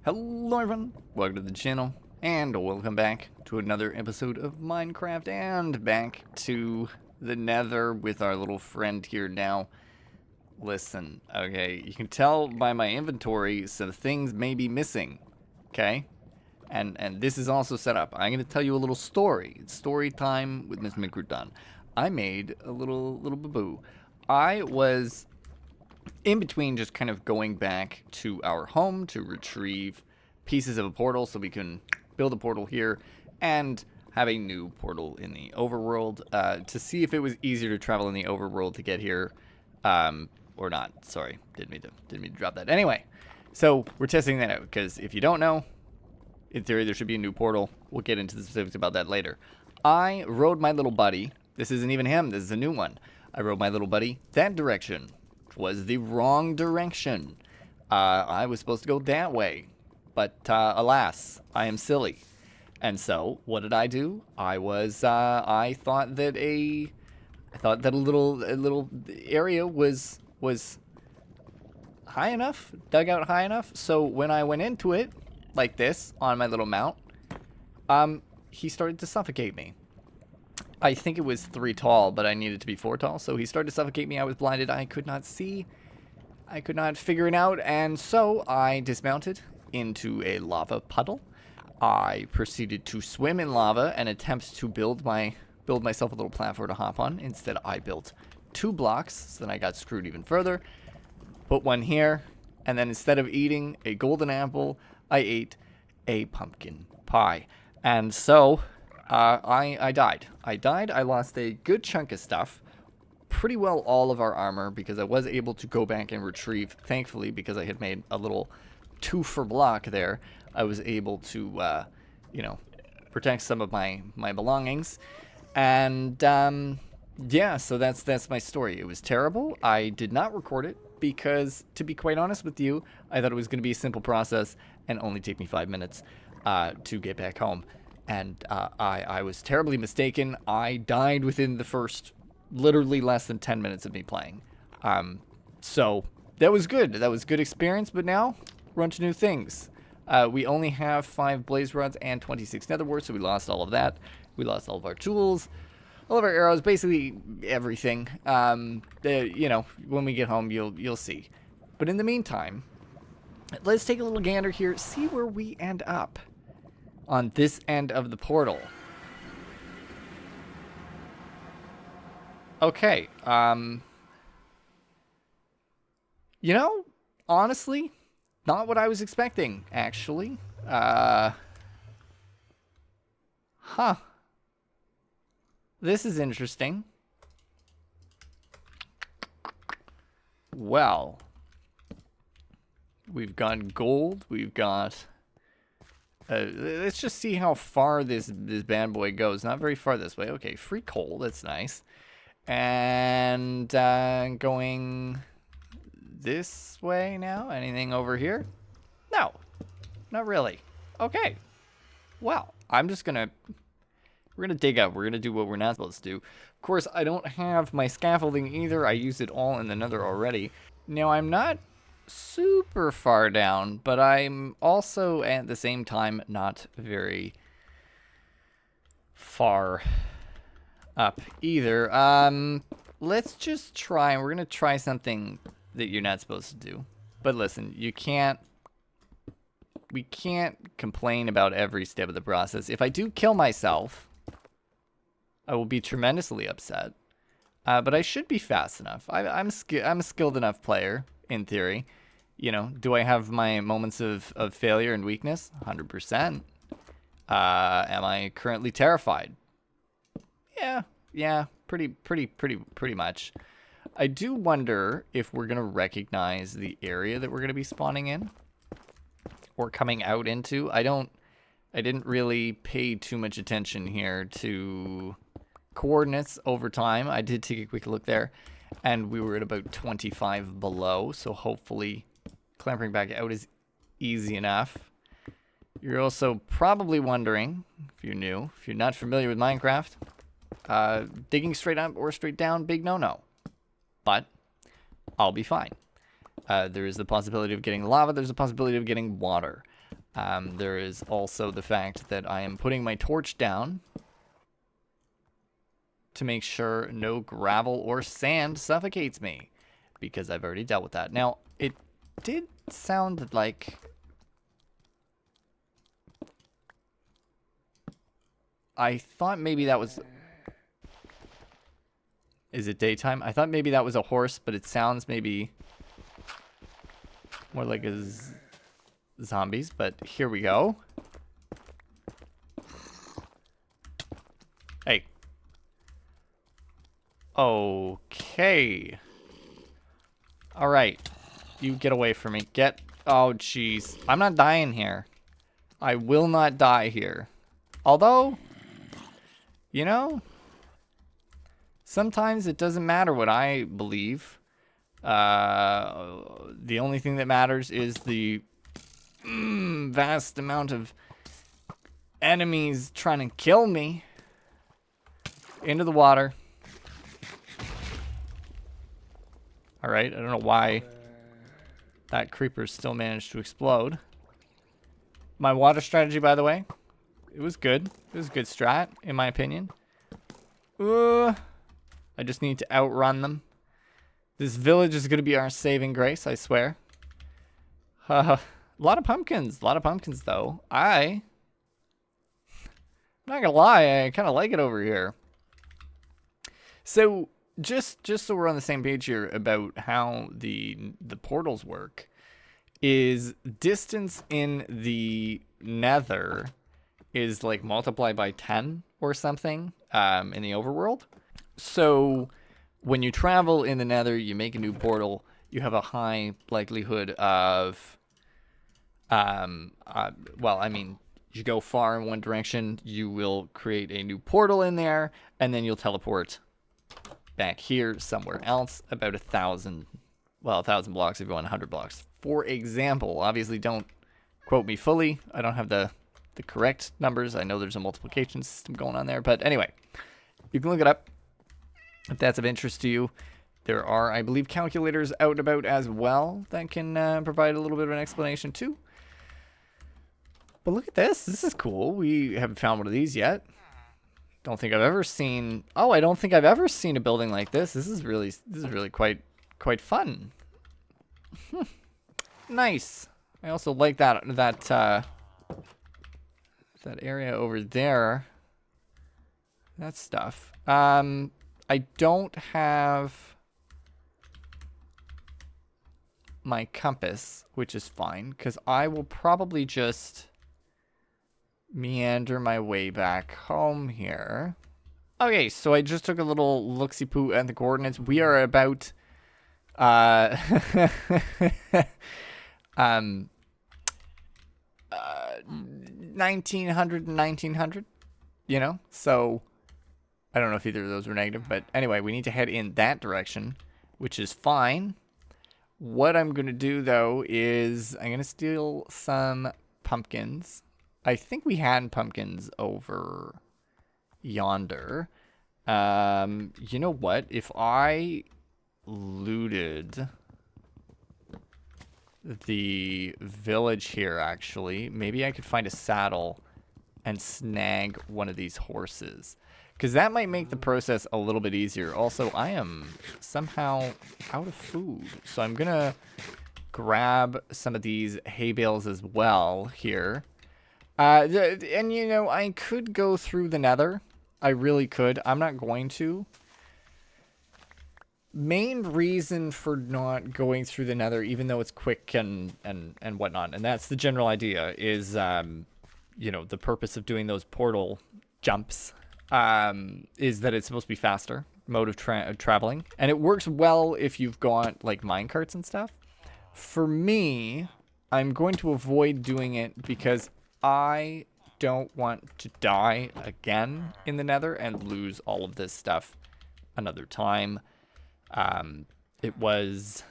Hello everyone, welcome to the channel, and welcome back to another episode of Minecraft, and back to the nether with our little friend here now. Listen, okay, you can tell by my inventory some things may be missing, okay? And this is also set up. I'm going to tell you a little story. It's story time with Miss Minkrutan. I made a little boo-boo. I was in between just kind of going back to our home to retrieve pieces of a portal so we can build a portal here and have a new portal in the overworld to see if it was easier to travel in the overworld to get here or not. Sorry, didn't mean to drop that. Anyway, so we're testing that out because if you don't know, in theory there should be a new portal. We'll get into the specifics about that later. I rode my little buddy. This isn't even him. This is a new one. I rode my little buddy that direction. Was the wrong direction. I was supposed to go that way, but alas, I am silly. And so, what did I do? I thought that a little area was high enough, dug out high enough. So when I went into it, like this, on my little mount, he started to suffocate me. I think it was 3 tall, but I needed to be 4 tall, so he started to suffocate me. I was blinded. I could not see. I could not figure it out, and so I dismounted into a lava puddle. I proceeded to swim in lava and attempt to build myself a little platform to hop on. Instead, I built 2 blocks, so then I got screwed even further. Put one here, and then instead of eating a golden apple, I ate a pumpkin pie. And so I died. I lost a good chunk of stuff. Pretty well all of our armor, because I was able to go back and retrieve, thankfully, because I had made a little 2 for block there. I was able to, protect some of my belongings. And, yeah, so that's my story. It was terrible. I did not record it because, to be quite honest with you, I thought it was going to be a simple process and only take me 5 minutes to get back home. And I was terribly mistaken. I died within the first, literally less than 10 minutes of me playing. So that was good. That was good experience. But now we're on to new things. We only have 5 blaze rods and 26 nether warts, so we lost all of that. We lost all of our tools, all of our arrows, basically everything. When we get home, you'll see. But in the meantime, let's take a little gander here, see where we end up on this end of the portal. Okay, honestly, not what I was expecting, actually. This is interesting. Well, we've got gold, we've got let's just see how far this bad boy goes. Not very far this way. Okay, free coal. That's nice. And going this way now. Anything over here? No, not really. Okay. Well, we're gonna dig up. We're gonna do what we're not supposed to do. Of course, I don't have my scaffolding either. I used it all in the nether already. Now, I'm not super far down, but I'm also at the same time not very far up either. Let's just try. We're gonna try something that you're not supposed to do. But listen, we can't complain about every step of the process. If I do kill myself, I will be tremendously upset. But I should be fast enough. I'm a skilled enough player, in theory. Do I have my moments of failure and weakness? 100%. Am I currently terrified? Yeah, pretty much. I do wonder if we're gonna recognize the area that we're gonna be spawning in or coming out into. I didn't really pay too much attention here to coordinates over time. I did take a quick look there, and we were at about 25 below, so hopefully clambering back out is easy enough. You're also probably wondering, if you're not familiar with Minecraft, digging straight up or straight down, big no-no. But I'll be fine. There is the possibility of getting lava. There's a possibility of getting water. There is also the fact that I am putting my torch down to make sure no gravel or sand suffocates me, because I've already dealt with that. Now, it did sound like... I thought maybe that was... Is it daytime? I thought maybe that was a horse, but it sounds maybe more like a zombies, but here we go. Hey. Okay. All right. You get away from me. Get... Oh, jeez. I'm not dying here. I will not die here. Although, you know, sometimes it doesn't matter what I believe. The only thing that matters is the vast amount of enemies trying to kill me. Into the water. Alright, I don't know why that creeper still managed to explode. My water strategy, by the way, it was good. It was a good strat, in my opinion. I just need to outrun them. This village is going to be our saving grace, I swear. A lot of pumpkins. A lot of pumpkins, though. I'm not going to lie, I kind of like it over here. So, just so we're on the same page here about how the portals work, is distance in the nether is like multiplied by 10 or something in the overworld. So when you travel in the nether, you make a new portal, you have a high likelihood of, well, I mean, you go far in one direction, you will create a new portal in there, and then you'll teleport back here somewhere else about 1,000 blocks if you want 100 blocks. For example, obviously don't quote me fully. I don't have the correct numbers. I know there's a multiplication system going on there, but anyway, you can look it up if that's of interest to you. There are, I believe, calculators out and about as well that can provide a little bit of an explanation too. But look at this. This is cool. We haven't found one of these yet. Don't think I've ever seen... Oh, I don't think I've ever seen a building like this. This is really quite fun. Nice. I also like that area over there. That stuff. I don't have my compass, which is fine, because I will probably just meander my way back home here. Okay, so I just took a little look-see-poo at the coordinates. We are about 1900 and 1900, you know? So I don't know if either of those were negative, but anyway, we need to head in that direction, which is fine. What I'm going to do, though, is I'm going to steal some pumpkins. I think we had pumpkins over yonder. You know what? If I looted the village here, actually, maybe I could find a saddle and snag one of these horses, because that might make the process a little bit easier. Also, I am somehow out of food, so I'm gonna grab some of these hay bales as well here. And you know, I could go through the nether. I really could. I'm not going to. Main reason for not going through the nether, even though it's quick and whatnot, and that's the general idea, is you know, the purpose of doing those portal jumps is that it's supposed to be faster mode of traveling, and it works well if you've got like minecarts and stuff. For me, I'm going to avoid doing it because I don't want to die again in the nether and lose all of this stuff another time. It was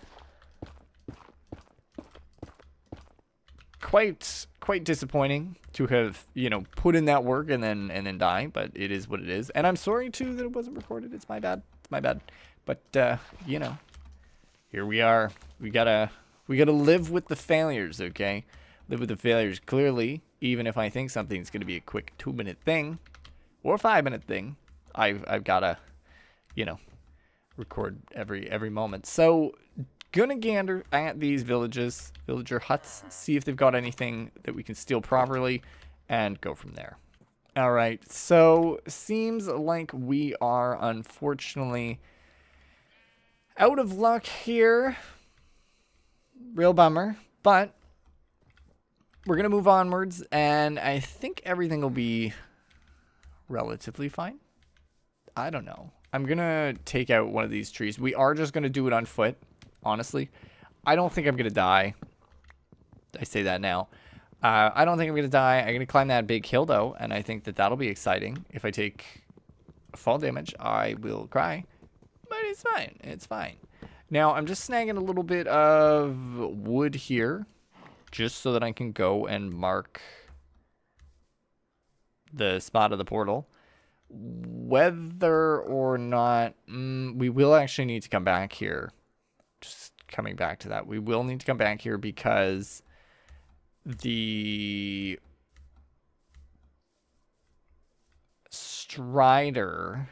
quite disappointing to have, you know, put in that work and then die, but it is what it is. And I'm sorry too that it wasn't recorded. It's my bad. It's my bad. But you know, here we are. We gotta live with the failures, okay? Live with the failures clearly, even if I think something's going to be a quick 2-minute thing or a 5-minute thing. I've got to, you know, record every moment. So gonna gander at these villager huts, see if they've got anything that we can steal properly, and go from there. All right, so seems like we are unfortunately out of luck here. Real bummer, but we're gonna move onwards, and I think everything will be relatively fine. I don't know. I'm gonna take out one of these trees. We are just gonna do it on foot, honestly. I don't think I'm gonna die. I say that now. I don't think I'm gonna die. I'm gonna climb that big hill though, and I think that that'll be exciting. If I take fall damage, I will cry, but it's fine. It's fine. Now I'm just snagging a little bit of wood here, just so that I can go and mark the spot of the portal. Whether or not we will actually need to come back here. Just coming back to that, we will need to come back here because the Strider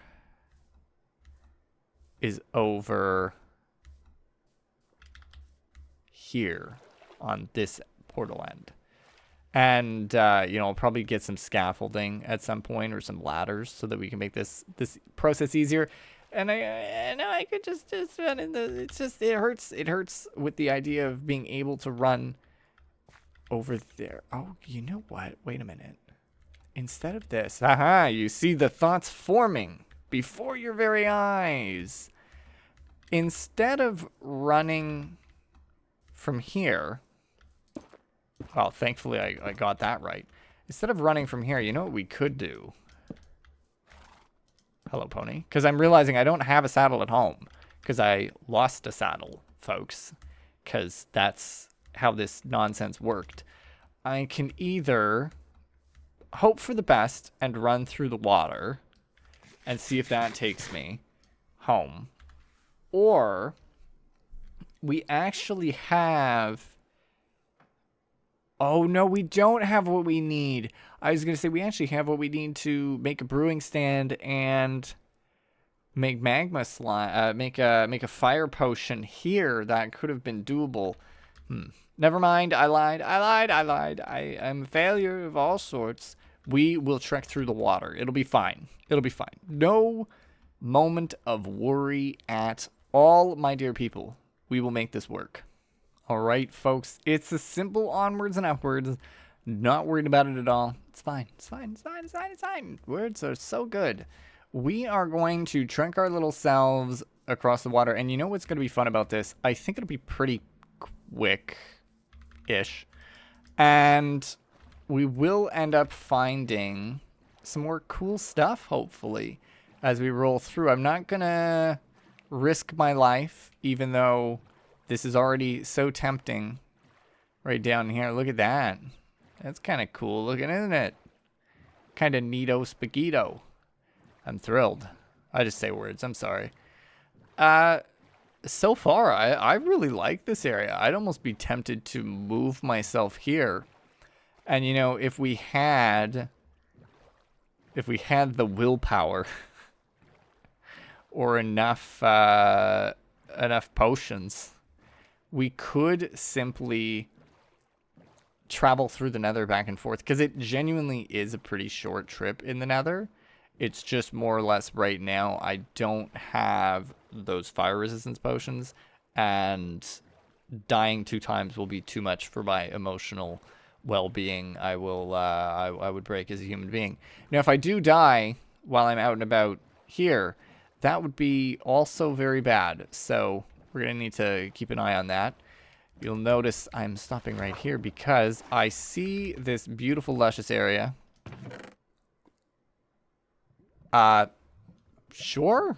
is over here on this portal end. And, you know, I'll probably get some scaffolding at some point or some ladders so that we can make this process easier. And I know I could just run in the, it hurts with the idea of being able to run over there. Oh, you know what? Wait a minute. Instead of this, haha, you see the thoughts forming before your very eyes. Instead of running from here, well, thankfully I got that right. Instead of running from here, you know what we could do? Hello, pony. Because I'm realizing I don't have a saddle at home. Because I lost a saddle, folks. Because that's how this nonsense worked. I can either hope for the best and run through the water and see if that takes me home. Or we actually have... Oh, no, we don't have what we need. I was going to say we actually have what we need to make a brewing stand and make magma slime, make a fire potion here. That could have been doable. Never mind. I lied. I am a failure of all sorts. We will trek through the water. It'll be fine. It'll be fine. No moment of worry at all, my dear people. We will make this work. All right, folks. It's a simple onwards and upwards. Not worried about it at all. It's fine. It's fine. It's fine. It's fine. It's fine. Words are so good. We are going to trek our little selves across the water. And you know what's going to be fun about this? I think it'll be pretty quick-ish. And we will end up finding some more cool stuff, hopefully, as we roll through. I'm not going to risk my life, even though this is already so tempting right down here. Look at that. That's kind of cool looking, isn't it? Kind of neato spaghetto. I'm thrilled. I just say words. I'm sorry. So far, I really like this area. I'd almost be tempted to move myself here. And, you know, if we had the willpower or enough potions, we could simply travel through the nether back and forth, because it genuinely is a pretty short trip in the nether. It's just more or less right now I don't have those fire resistance potions, and dying 2 times will be too much for my emotional well-being. I would break as a human being. Now, if I do die while I'm out and about here, that would be also very bad. So we're going to need to keep an eye on that. You'll notice I'm stopping right here because I see this beautiful, luscious area. Sure.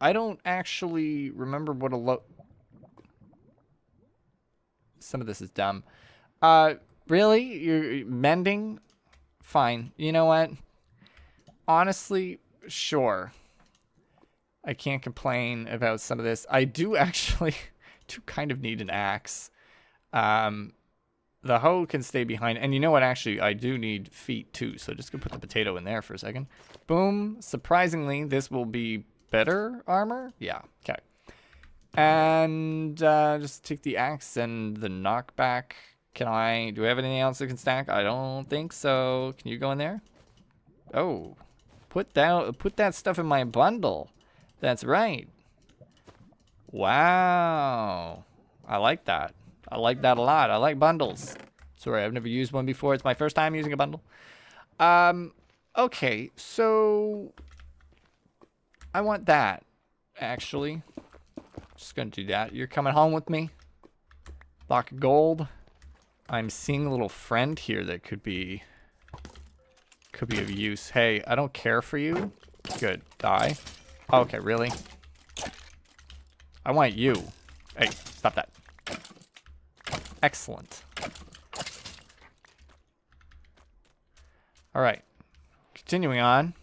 I don't actually remember what some of this is dumb. Really? You're mending? Fine. You know what? Honestly, sure. I can't complain about some of this. I do actually do kind of need an axe. The hoe can stay behind. And you know what? Actually, I do need feet too. So just gonna put the potato in there for a second. Boom. Surprisingly, this will be better armor. Yeah. Okay. And just take the axe and the knockback. Do I have anything else that can stack? I don't think so. Can you go in there? Oh, put that stuff in my bundle. That's right. Wow. I like that. I like that a lot. I like bundles. Sorry, I've never used one before. It's my first time using a bundle. Okay, so I want that, actually. Just gonna do that. You're coming home with me. Block of gold. I'm seeing a little friend here that could be of use. Hey, I don't care for you. Good. Die. Okay, really? I want you. Hey, stop that. Excellent. All right. Continuing on.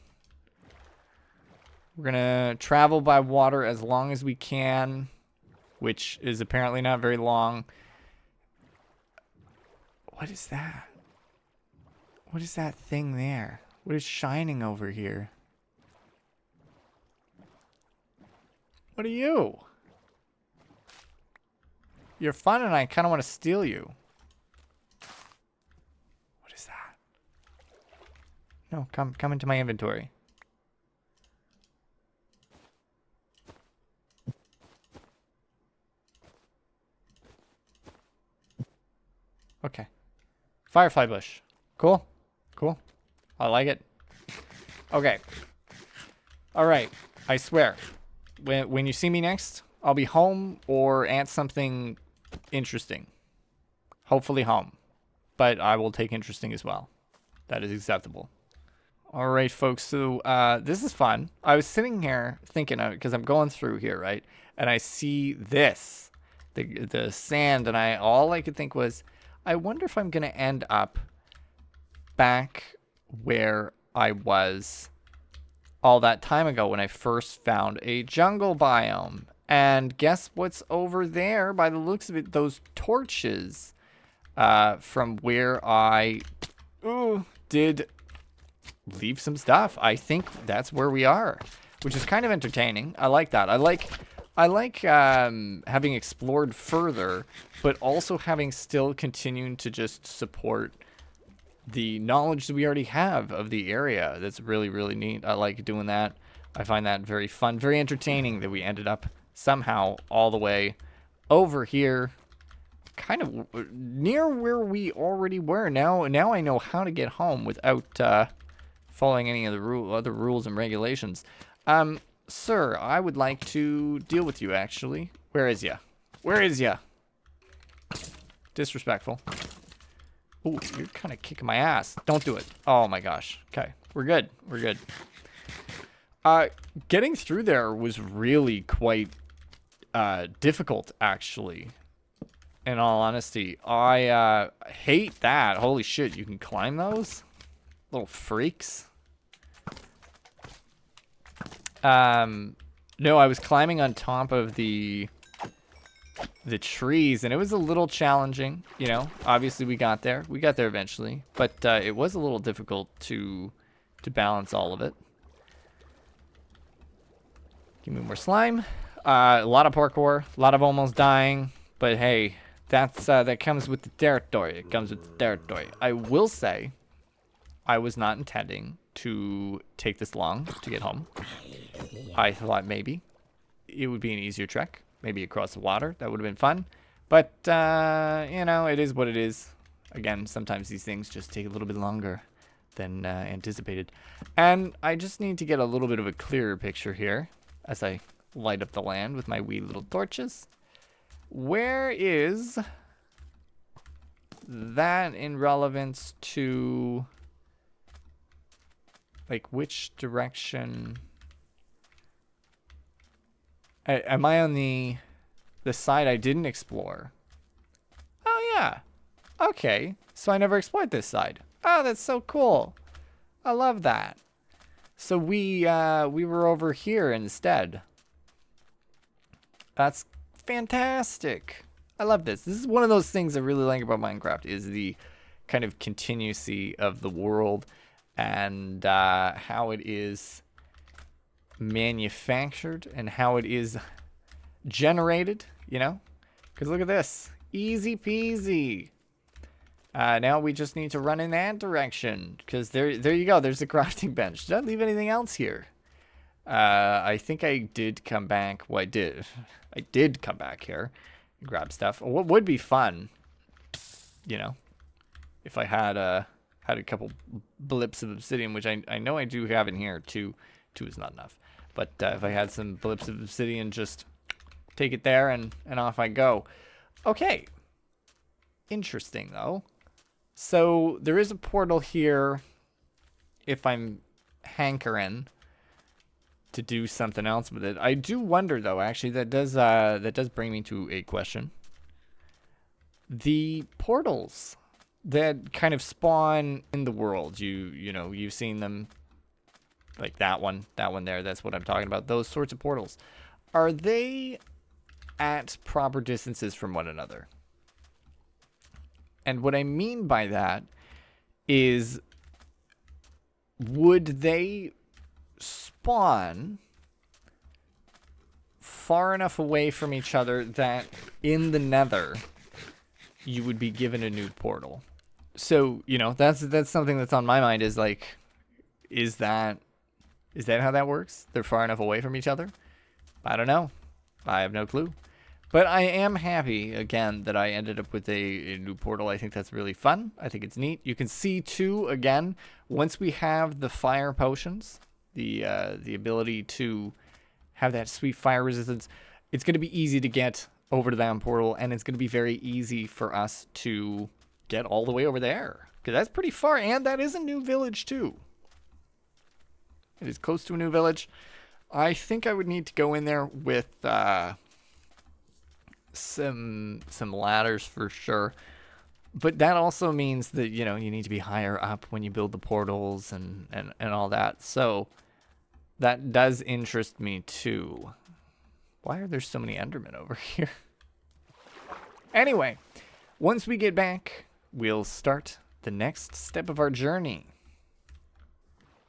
We're gonna travel by water as long as we can, which is apparently not very long. What is that? What is that thing there? What is shining over here? What are you? You're fun and I kind of want to steal you. What is that? No, come into my inventory. Okay. Firefly bush. Cool. Cool. I like it. Okay. All right. I swear. When you see me next, I'll be home or at something interesting. Hopefully home. But I will take interesting as well. That is acceptable. All right, folks. So this is fun. I was sitting here thinking of it because I'm going through here, right? And I see this, the sand, and all I could think was, I wonder if I'm going to end up back where I was all that time ago when I first found a jungle biome. And guess what's over there by the looks of it? Those torches from where I did leave some stuff. I think that's where we are, which is kind of entertaining. I like that. I like having explored further, but also having still continuing to just support the knowledge that we already have of the area. That's really, really neat. I like doing that. I find that very fun, very entertaining that we ended up somehow all the way over here, kind of near where we already were. Now I know how to get home without following any of the other rules and regulations. Sir, I would like to deal with you, actually. Where is ya? Where is ya? Disrespectful. Ooh, you're kind of kicking my ass. Don't do it. Oh my gosh. Okay, we're good. We're good. Getting through there was really quite difficult, actually. In all honesty, I hate that. Holy shit, you can climb those? Little freaks. No, I was climbing on top of the trees, and it was a little challenging, you know. Obviously, we got there. We got there eventually, but it was a little difficult to balance all of it. Give me more slime. A lot of parkour, a lot of almost dying, but hey, that comes with the territory. It comes with the territory. I will say, I was not intending to take this long to get home. I thought maybe it would be an easier trek, maybe across the water. That would have been fun, but you know, it is what it is. Again, sometimes these things just take a little bit longer than anticipated, and I just need to get a little bit of a clearer picture here as I light up the land with my wee little torches. Where is that in relevance to, like, which direction? Am I on the side I didn't explore? Oh yeah. Okay. So I never explored this side. Oh, that's so cool. I love that. So we were over here instead. That's fantastic. I love this. This is one of those things I really like about Minecraft, is the kind of continuity of the world and how it is manufactured and how it is generated, you know? Because look at this. Easy peasy. Now we just need to run in that direction. Because there you go. There's the crafting bench. Did I leave anything else here? I think I did come back. Well, I did. I did come back here and grab stuff. What would be fun, you know, if I had a couple blips of obsidian, which I know I do have in here. Two is not enough. But if I had some blips of obsidian, just take it there and off I go. Okay. Interesting, though. So there is a portal here if I'm hankering to do something else with it. I do wonder, though, actually, that does bring me to a question. The portals that kind of spawn in the world, you know, you've seen them, like that one there, that's what I'm talking about. Those sorts of portals. Are they at proper distances from one another? And what I mean by that is, would they spawn far enough away from each other that in the nether you would be given a new portal? So, you know, that's something that's on my mind, is like, is that how that works? They're far enough away from each other? I don't know. I have no clue. But I am happy, again, that I ended up with a new portal. I think that's really fun. I think it's neat. You can see, too, again, once we have the fire potions, the ability to have that sweet fire resistance, it's going to be easy to get over to that portal, and it's going to be very easy for us to get all the way over there. Because that's pretty far, and that is a new village, too. It is close to a new village. I think I would need to go in there with some ladders for sure. But that also means that, you know, you need to be higher up when you build the portals and all that. So that does interest me too. Why are there so many Endermen over here? Anyway, once we get back, we'll start the next step of our journey.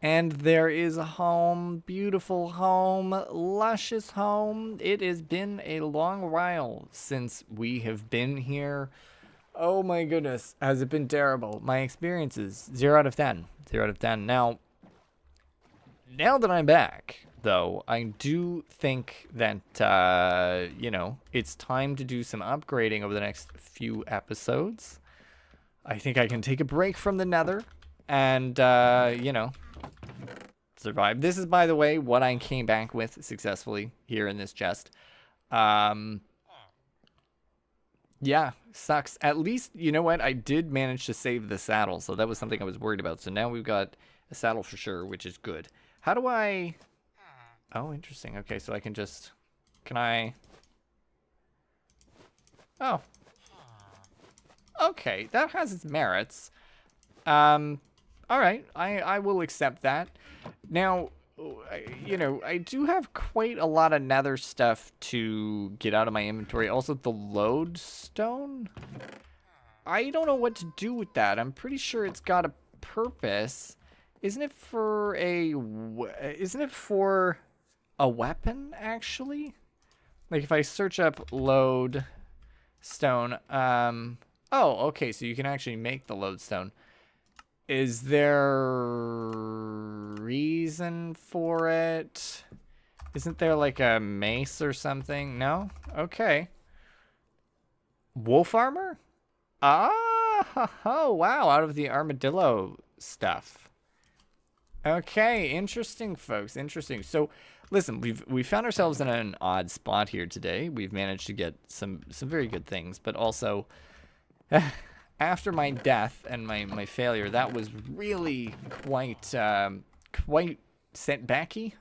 And there is a home, beautiful home, luscious home. It has been a long while since we have been here. Oh my goodness, has it been terrible? My experiences, 0 out of 10. 0 out of 10. Now that I'm back, though, I do think that, you know, it's time to do some upgrading over the next few episodes. I think I can take a break from the nether and, you know, survive. This is, by the way, what I came back with successfully here in this chest. Yeah, sucks. At least, you know what? I did manage to save the saddle, so that was something I was worried about. So now we've got a saddle for sure, which is good. How do I... Oh, interesting. Okay, so I can just... Can I... Oh. Okay, that has its merits. Alright, I will accept that. Now, you know, I do have quite a lot of nether stuff to get out of my inventory. Also, the lodestone. I don't know what to do with that. I'm pretty sure it's got a purpose. Isn't it for a weapon, actually? Like, if I search up lodestone, oh, okay, so you can actually make the lodestone. Is there reason for it? Isn't there like a mace or something? No? Okay. Wolf armor? Ah, oh, wow, out of the armadillo stuff. Okay, interesting, folks, interesting. So, listen, we found ourselves in an odd spot here today. We've managed to get some very good things, but also... After my death and my failure, that was really quite setbacky.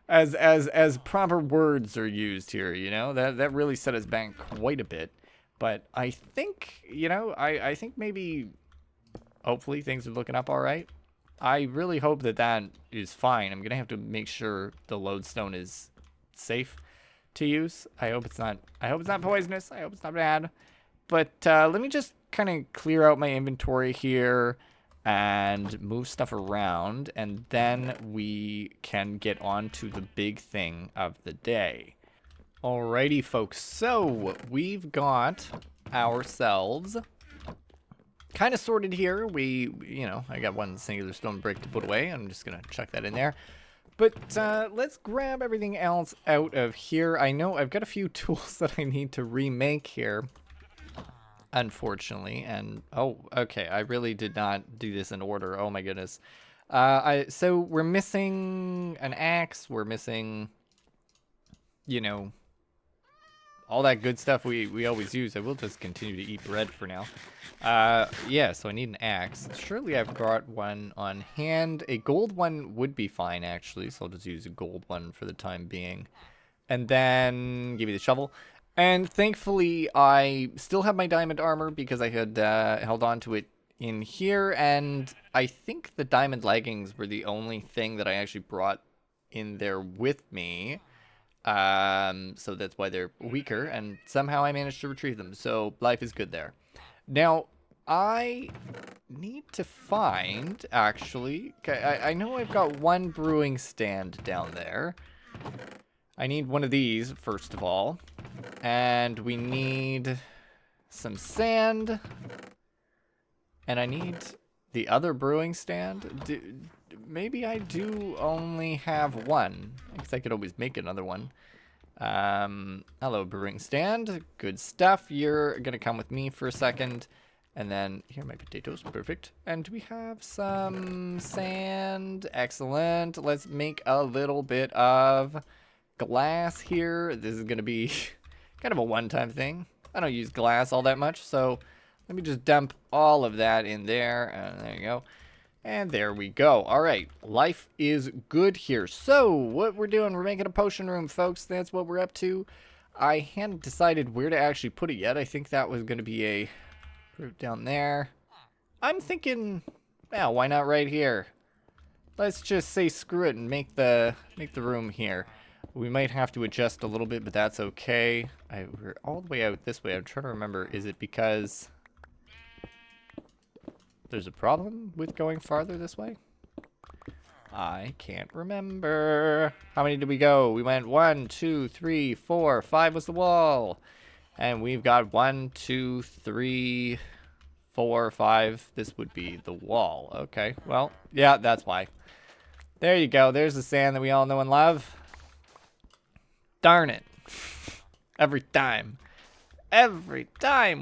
as proper words are used here, you know, that really set us back quite a bit. But I think, you know, I think maybe, hopefully things are looking up all right. I really hope that is fine. I'm gonna have to make sure the lodestone is safe. to use. I hope it's not poisonous. I hope it's not bad. But let me just kind of clear out my inventory here and move stuff around, and then we can get on to the big thing of the day. Alrighty, folks. So we've got ourselves kind of sorted here. I got one singular stone brick to put away. I'm just gonna chuck that in there. But let's grab everything else out of here. I know I've got a few tools that I need to remake here, unfortunately. And oh, okay, I really did not do this in order. Oh my goodness. So we're missing an axe. We're missing, all that good stuff we always use. I will just continue to eat bread for now. Yeah, so I need an axe. Surely I've got one on hand. A gold one would be fine, actually, so I'll just use a gold one for the time being. And then give me the shovel. And thankfully, I still have my diamond armor because I had held on to it in here. And I think the diamond leggings were the only thing that I actually brought in there with me. So that's why they're weaker, and somehow I managed to retrieve them. So life is good there. Now, I need to find, actually, I know I've got one brewing stand down there. I need one of these, first of all. And we need some sand. And I need the other brewing stand. Maybe I do only have one. I guess I could always make another one. Hello, brewing stand. Good stuff. You're gonna come with me for a second. And then, here are my potatoes. Perfect. And do we have some sand? Excellent. Let's make a little bit of glass here. This is gonna be kind of a one-time thing. I don't use glass all that much, so let me just dump all of that in there. And there you go. And there we go. All right, life is good here. So what we're doing, we're making a potion room, folks. That's what we're up to. I hadn't decided where to actually put it yet. I think that was going to be a route down there. I'm thinking, yeah, why not right here? Let's just say screw it and make the room here. We might have to adjust a little bit, but that's okay. We're all the way out this way. I'm trying to remember, is it because there's a problem with going farther this way? I can't remember. How many did we go? We went 1, 2, 3, 4, 5 was the wall. And we've got 1, 2, 3, 4, 5. This would be the wall. Okay, well, yeah, that's why. There you go. There's the sand that we all know and love. Darn it. Every time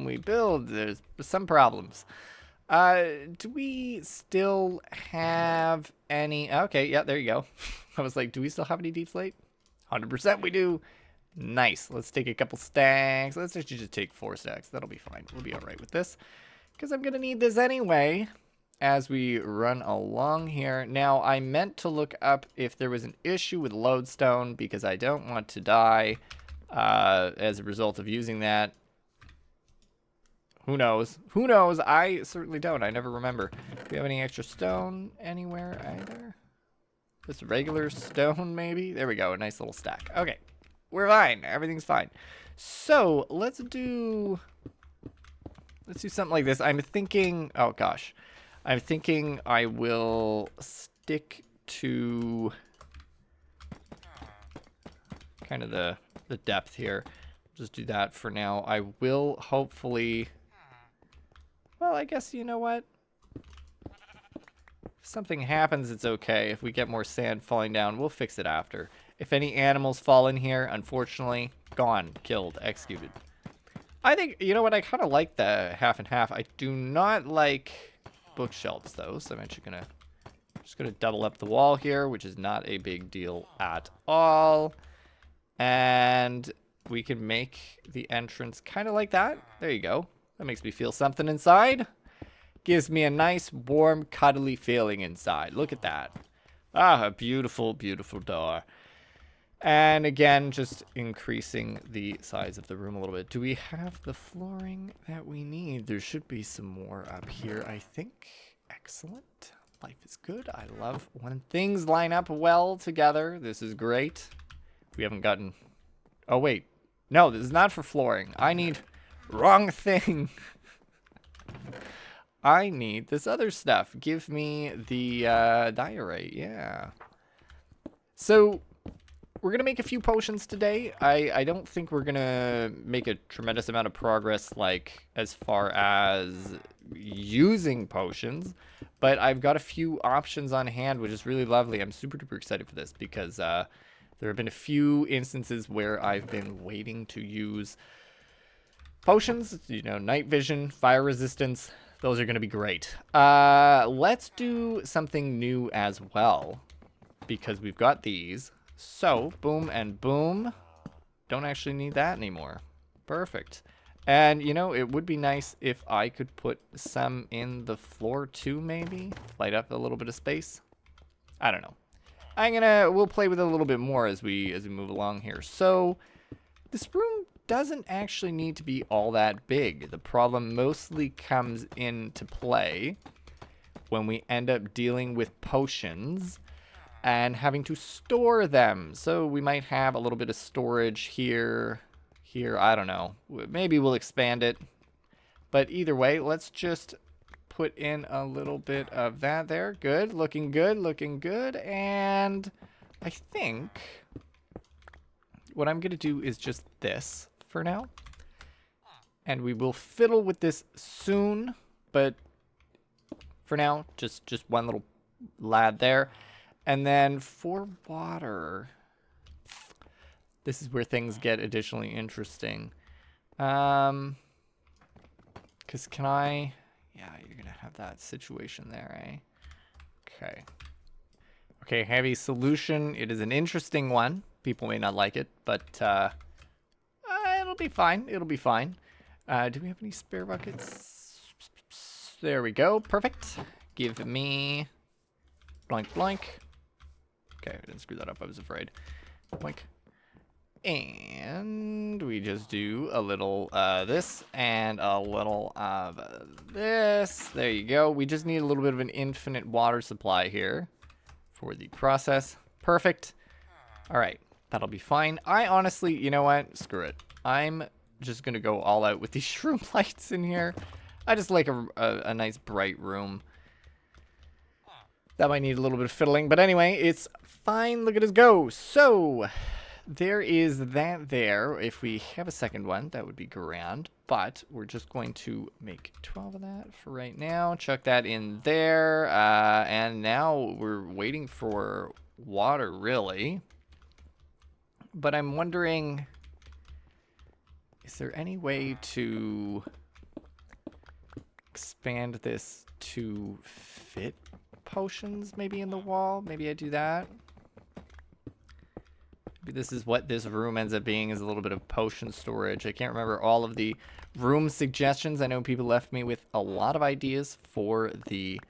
we build, there's some problems. Do we still have any? Okay, yeah, there you go. I was like, do we still have any deep slate? 100% we do. Nice. Let's take a couple stacks. Let's actually just take 4 stacks. That'll be fine. We'll be all right with this because I'm going to need this anyway as we run along here. Now, I meant to look up if there was an issue with lodestone because I don't want to die as a result of using that. Who knows? Who knows? I certainly don't. I never remember. Do we have any extra stone anywhere either? Just regular stone, maybe? There we go. A nice little stack. Okay. We're fine. Everything's fine. So, let's do something like this. I'm thinking... Oh, gosh. I'm thinking I will stick to kind of the depth here. Just do that for now. I will hopefully... Well, I guess, you know what? If something happens, it's okay. If we get more sand falling down, we'll fix it after. If any animals fall in here, unfortunately, gone, killed, executed. I think, you know what? I kind of like the half and half. I do not like bookshelves, though, so I'm actually just gonna double up the wall here, which is not a big deal at all. And we can make the entrance kind of like that. There you go. That makes me feel something inside. Gives me a nice, warm, cuddly feeling inside. Look at that. Ah, a beautiful, beautiful door. And again, just increasing the size of the room a little bit. Do we have the flooring that we need? There should be some more up here, I think. Excellent. Life is good. I love when things line up well together. This is great. We haven't gotten Oh, wait. No, this is not for flooring. I need... Wrong thing. I need this other stuff. Give me the diorite. Yeah. So, we're going to make a few potions today. I don't think we're going to make a tremendous amount of progress, like, as far as using potions. But I've got a few options on hand, which is really lovely. I'm super duper excited for this because there have been a few instances where I've been waiting to use potions. You know, night vision, fire resistance. Those are going to be great. Let's do something new as well because we've got these. So, boom and boom. Don't actually need that anymore. Perfect. And, you know, it would be nice if I could put some in the floor too, maybe? Light up a little bit of space. I don't know. We'll play with it a little bit more as we move along here. So, this room doesn't actually need to be all that big. The problem mostly comes into play when we end up dealing with potions and having to store them. So we might have a little bit of storage here, I don't know. Maybe we'll expand it. But either way, let's just put in a little bit of that there. Good, looking good, looking good. And I think what I'm gonna do is just this for now. And we will fiddle with this soon, but for now, just one little lad there. And then for water, this is where things get additionally interesting. Because can I... Yeah, you're going to have that situation there, eh? Okay. Okay, heavy solution. It is an interesting one. People may not like it, but it'll be fine. It'll be fine. Do we have any spare buckets? There we go. Perfect. Give me... Blank, blank. Okay, I didn't screw that up. I was afraid. Boink. And we just do a little this and a little of this. There you go. We just need a little bit of an infinite water supply here for the process. Perfect. All right, that'll be fine. I honestly, you know what? Screw it. I'm just going to go all out with these shroom lights in here. I just like a nice bright room. That might need a little bit of fiddling, but anyway, it's fine. Look at us go. So, there is that there. If we have a second one, that would be grand, but we're just going to make 12 of that for right now. Chuck that in there, and now we're waiting for water, really. But I'm wondering, is there any way to expand this to fit potions maybe in the wall? Maybe I do that. Maybe this is what this room ends up being, is a little bit of potion storage. I can't remember all of the room suggestions. I know people left me with a lot of ideas for the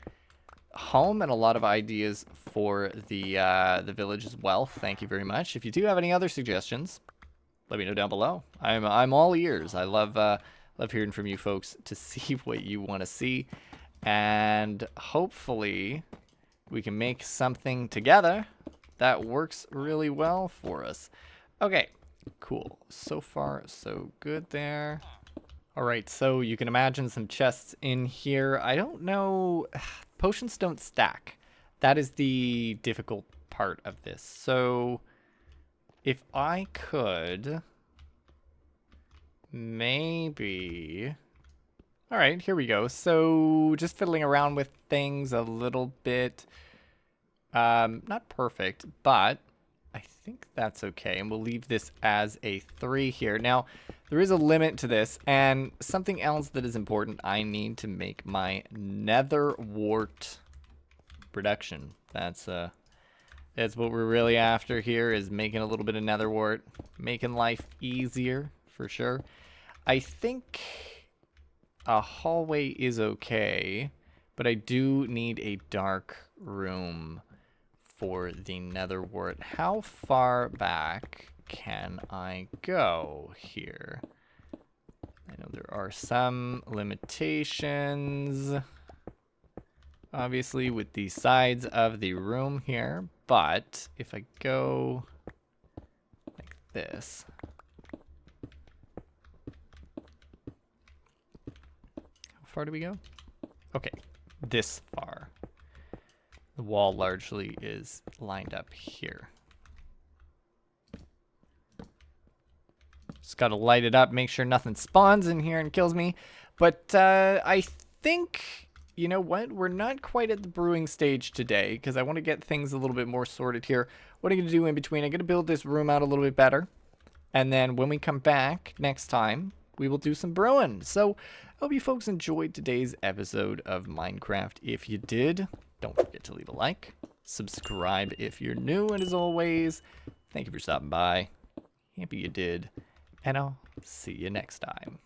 home and a lot of ideas for the village as well. Thank you very much. If you do have any other suggestions, let me know down below. I'm all ears. I love hearing from you folks to see what you want to see. And hopefully we can make something together that works really well for us. Okay, cool. So far, so good there. All right, so you can imagine some chests in here. I don't know. Potions don't stack. That is the difficult part of this. So if I could maybe... All right, here we go. So just fiddling around with things a little bit. Not perfect, but I think that's okay. And we'll leave this as a 3 here. Now, there is a limit to this. And something else that is important, I need to make my nether wart production. That's what we're really after here, is making a little bit of nether wart. Making life easier, for sure. I think a hallway is okay, but I do need a dark room for the nether wart. How far back can I go here? I know there are some limitations, obviously, with the sides of the room here, but if I go like this, far do we go? Okay, this far. The wall largely is lined up here. Just gotta light it up, make sure nothing spawns in here and kills me. But I think, you know what? We're not quite at the brewing stage today because I want to get things a little bit more sorted here. What I'm going to do in between, I'm going to build this room out a little bit better. And then when we come back next time, we will do some brewing. So I hope you folks enjoyed today's episode of Minecraft. If you did, don't forget to leave a like. Subscribe if you're new. And as always, thank you for stopping by. Happy you did. And I'll see you next time.